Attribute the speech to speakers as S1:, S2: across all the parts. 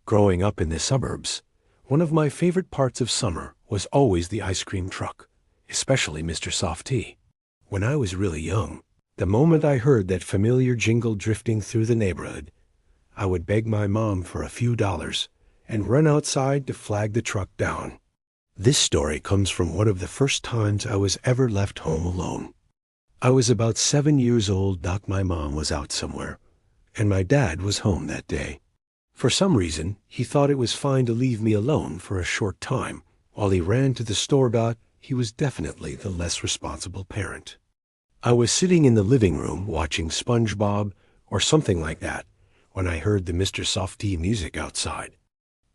S1: Growing up in the suburbs, one of my favorite parts of summer was always the ice cream truck, especially Mr. Softy. When I was really young, the moment I heard that familiar jingle drifting through the neighborhood, I would beg my mom for a few dollars and run outside to flag the truck down. This story comes from one of the first times I was ever left home alone. I was about 7 years old. My mom was out somewhere, and my dad was home that day. For some reason, he thought it was fine to leave me alone for a short time while he ran to the store. He was definitely the less responsible parent. I was sitting in the living room watching SpongeBob or something like that when I heard the Mr. Softy music outside.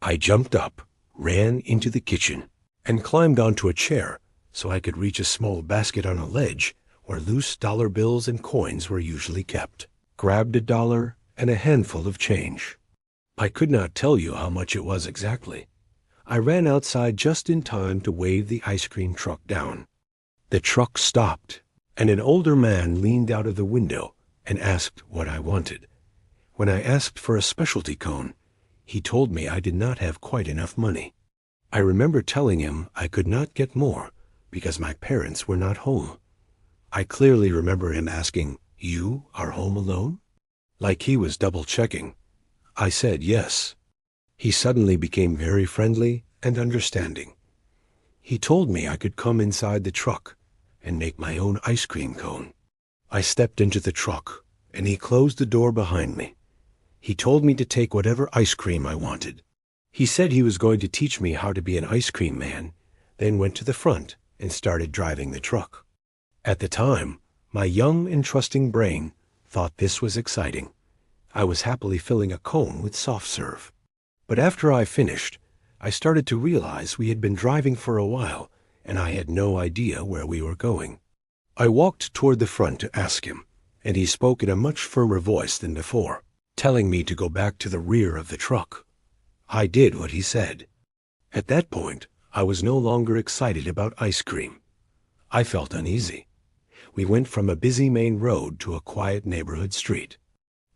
S1: I jumped up, ran into the kitchen, and climbed onto a chair so I could reach a small basket on a ledge where loose dollar bills and coins were usually kept, grabbed $1 and a handful of change. I could not tell you how much it was exactly. I ran outside just in time to wave the ice cream truck down. The truck stopped, and an older man leaned out of the window and asked what I wanted. When I asked for a specialty cone, he told me I did not have quite enough money. I remember telling him I could not get more because my parents were not home. I clearly remember him asking, "You are home alone?" Like he was double-checking. I said yes. He suddenly became very friendly and understanding. He told me I could come inside the truck and make my own ice cream cone. I stepped into the truck, and he closed the door behind me. He told me to take whatever ice cream I wanted. He said he was going to teach me how to be an ice cream man, then went to the front and started driving the truck. At the time, my young and trusting brain thought this was exciting. I was happily filling a cone with soft serve. But after I finished, I started to realize we had been driving for a while, and I had no idea where we were going. I walked toward the front to ask him, and he spoke in a much firmer voice than before, telling me to go back to the rear of the truck. I did what he said. At that point, I was no longer excited about ice cream. I felt uneasy. We went from a busy main road to a quiet neighborhood street.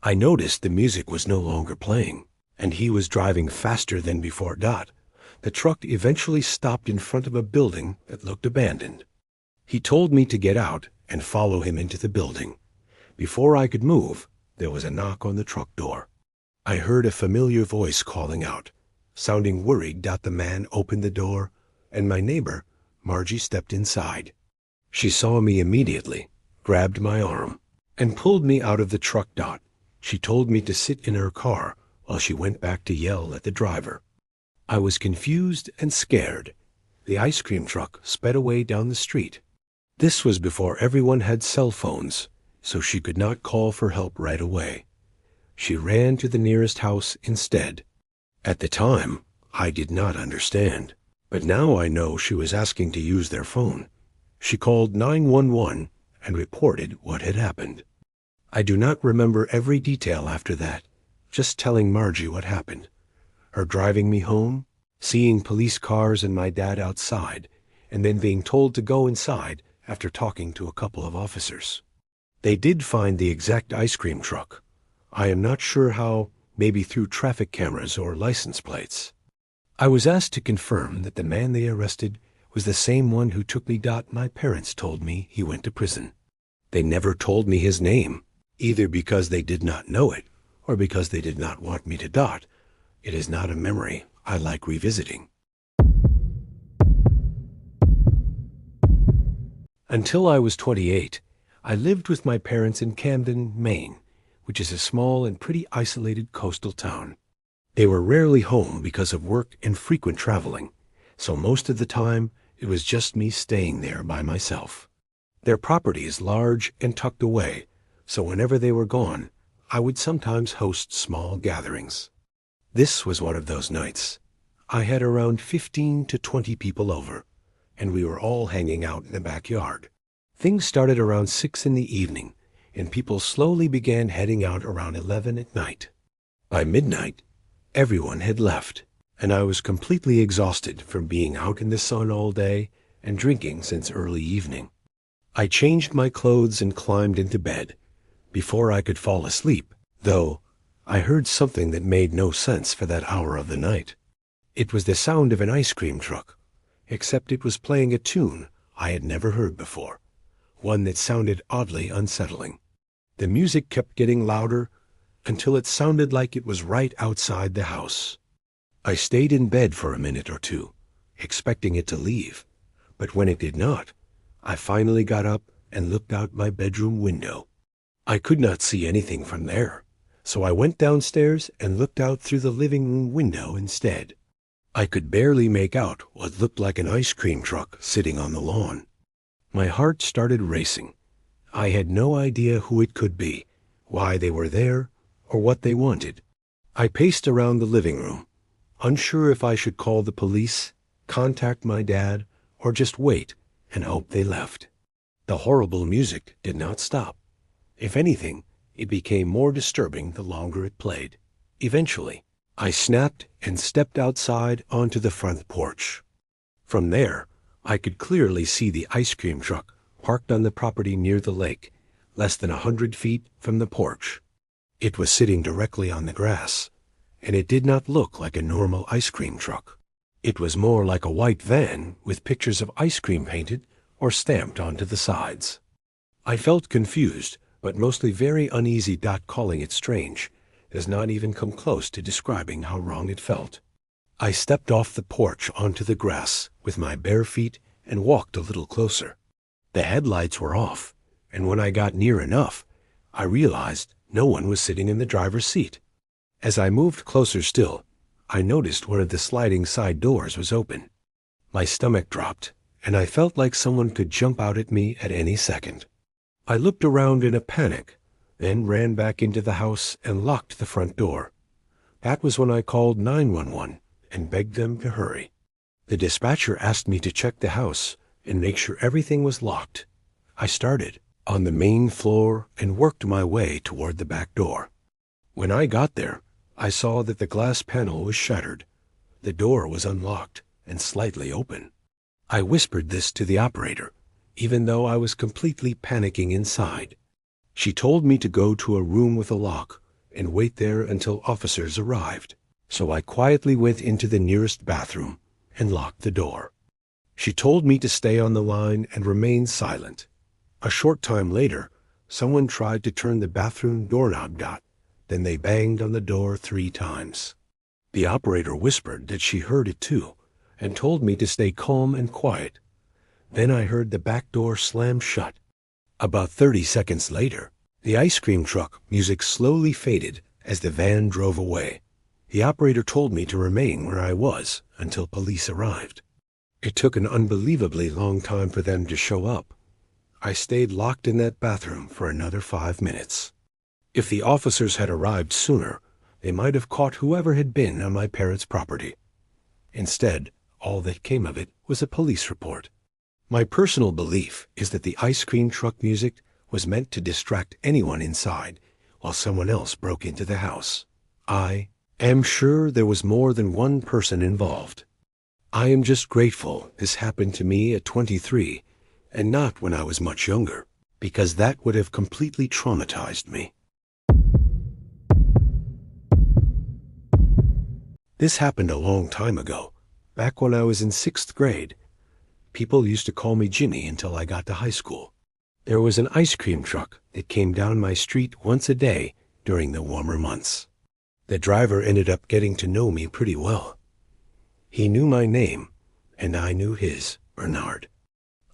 S1: I noticed the music was no longer playing, and he was driving faster than before. The truck eventually stopped in front of a building that looked abandoned. He told me to get out and follow him into the building. Before I could move, there was a knock on the truck door. I heard a familiar voice calling out. Sounding worried, the man opened the door, and my neighbor, Margie, stepped inside. She saw me immediately, grabbed my arm, and pulled me out of the truck. She told me to sit in her car while she went back to yell at the driver. I was confused and scared. The ice cream truck sped away down the street. This was before everyone had cell phones, so she could not call for help right away. She ran to the nearest house instead. At the time, I did not understand, but now I know she was asking to use their phone. She called 911 and reported what had happened. I do not remember every detail after that, just telling Margie what happened. Her driving me home, seeing police cars and my dad outside, and then being told to go inside after talking to a couple of officers. They did find the exact ice cream truck. I am not sure how, maybe through traffic cameras or license plates. I was asked to confirm that the man they arrested was the same one who took me. My parents told me he went to prison. They never told me his name, either because they did not know it or because they did not want me to. It is not a memory I like revisiting. Until I was 28, I lived with my parents in Camden, Maine, which is a small and pretty isolated coastal town. They were rarely home because of work and frequent traveling, so most of the time it was just me staying there by myself. Their property is large and tucked away, so whenever they were gone, I would sometimes host small gatherings. This was one of those nights. I had around 15 to 20 people over, and we were all hanging out in the backyard. Things started around 6 in the evening, and people slowly began heading out around 11 at night. By midnight, everyone had left, and I was completely exhausted from being out in the sun all day and drinking since early evening. I changed my clothes and climbed into bed. Before I could fall asleep, though, I heard something that made no sense for that hour of the night. It was the sound of an ice cream truck, except it was playing a tune I had never heard before, one that sounded oddly unsettling. The music kept getting louder until it sounded like it was right outside the house. I stayed in bed for a minute or two, expecting it to leave, but when it did not, I finally got up and looked out my bedroom window. I could not see anything from there, so I went downstairs and looked out through the living room window instead. I could barely make out what looked like an ice cream truck sitting on the lawn. My heart started racing. I had no idea who it could be, why they were there, or what they wanted. I paced around the living room, unsure if I should call the police, contact my dad, or just wait and hope they left. The horrible music did not stop. If anything, it became more disturbing the longer it played. Eventually, I snapped and stepped outside onto the front porch. From there, I could clearly see the ice cream truck parked on the property near the lake, less than 100 feet from the porch. It was sitting directly on the grass, and it did not look like a normal ice cream truck. It was more like a white van with pictures of ice cream painted or stamped onto the sides. I felt confused, but mostly very uneasy. Calling it strange does not even come close to describing how wrong it felt. I stepped off the porch onto the grass with my bare feet and walked a little closer. The headlights were off, and when I got near enough, I realized no one was sitting in the driver's seat. As I moved closer still, I noticed one of the sliding side doors was open. My stomach dropped, and I felt like someone could jump out at me at any second. I looked around in a panic, then ran back into the house and locked the front door. That was when I called 911 and begged them to hurry. The dispatcher asked me to check the house and make sure everything was locked. I started on the main floor and worked my way toward the back door. When I got there, I saw that the glass panel was shattered. The door was unlocked and slightly open. I whispered this to the operator, even though I was completely panicking inside. She told me to go to a room with a lock and wait there until officers arrived. So I quietly went into the nearest bathroom and locked the door. She told me to stay on the line and remain silent. A short time later, someone tried to turn the bathroom doorknob. Then they banged on the door 3 times. The operator whispered that she heard it too and told me to stay calm and quiet. Then I heard the back door slam shut. About 30 seconds later, the ice cream truck music slowly faded as the van drove away. The operator told me to remain where I was until police arrived. It took an unbelievably long time for them to show up. I stayed locked in that bathroom for another 5 minutes. If the officers had arrived sooner, they might have caught whoever had been on my parents' property. Instead, all that came of it was a police report. My personal belief is that the ice cream truck music was meant to distract anyone inside while someone else broke into the house. I am sure there was more than one person involved. I am just grateful this happened to me at 23 and not when I was much younger, because that would have completely traumatized me. This happened a long time ago, back when I was in 6th grade. People used to call me Jimmy until I got to high school. There was an ice cream truck that came down my street once a day during the warmer months. The driver ended up getting to know me pretty well. He knew my name, and I knew his, Bernard.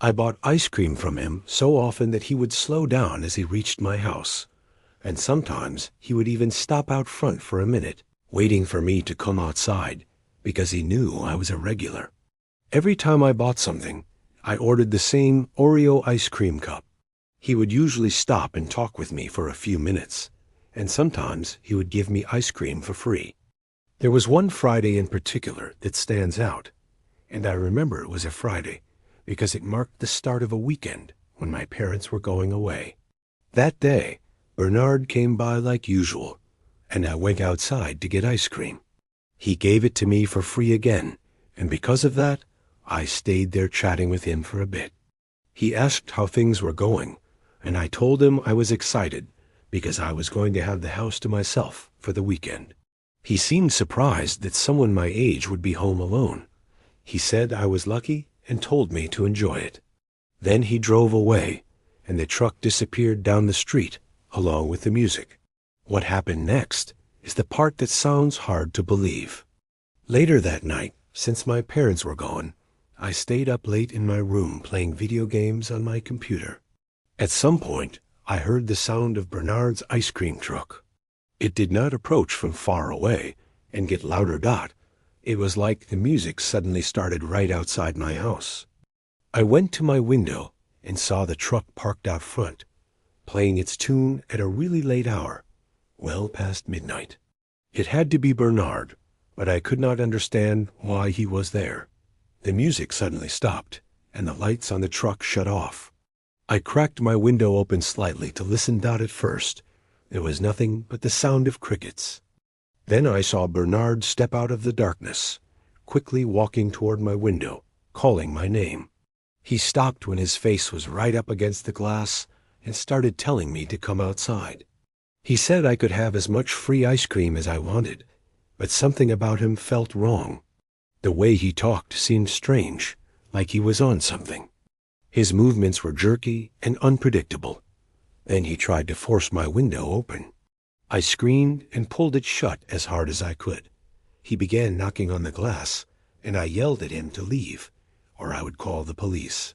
S1: I bought ice cream from him so often that he would slow down as he reached my house, and sometimes he would even stop out front for a minute, waiting for me to come outside, because he knew I was a regular. Every time I bought something, I ordered the same Oreo ice cream cup. He would usually stop and talk with me for a few minutes, and sometimes he would give me ice cream for free. There was one Friday in particular that stands out, and I remember it was a Friday because it marked the start of a weekend when my parents were going away. That day, Bernard came by like usual, and I went outside to get ice cream. He gave it to me for free again, and because of that, I stayed there chatting with him for a bit. He asked how things were going, and I told him I was excited because I was going to have the house to myself for the weekend. He seemed surprised that someone my age would be home alone. He said I was lucky and told me to enjoy it. Then he drove away, and the truck disappeared down the street along with the music. What happened next is the part that sounds hard to believe. Later that night, since my parents were gone, I stayed up late in my room playing video games on my computer. At some point, I heard the sound of Bernard's ice cream truck. It did not approach from far away and get louder. It was like the music suddenly started right outside my house. I went to my window and saw the truck parked out front, playing its tune at a really late hour, well past midnight. It had to be Bernard, but I could not understand why he was there. The music suddenly stopped, and the lights on the truck shut off. I cracked my window open slightly to listen. At first, there was nothing but the sound of crickets. Then I saw Bernard step out of the darkness, quickly walking toward my window, calling my name. He stopped when his face was right up against the glass and started telling me to come outside. He said I could have as much free ice cream as I wanted, but something about him felt wrong. The way he talked seemed strange, like he was on something. His movements were jerky and unpredictable. Then he tried to force my window open. I screamed and pulled it shut as hard as I could. He began knocking on the glass, and I yelled at him to leave, or I would call the police.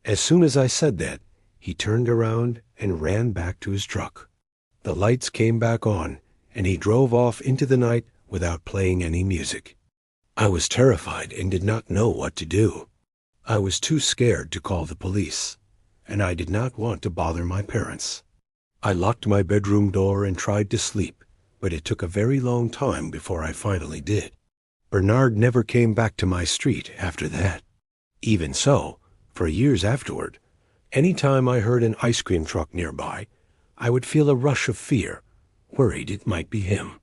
S1: As soon as I said that, he turned around and ran back to his truck. The lights came back on, and he drove off into the night without playing any music. I was terrified and did not know what to do. I was too scared to call the police, and I did not want to bother my parents. I locked my bedroom door and tried to sleep, but it took a very long time before I finally did. Bernard never came back to my street after that. Even so, for years afterward, any time I heard an ice cream truck nearby, I would feel a rush of fear, worried it might be him.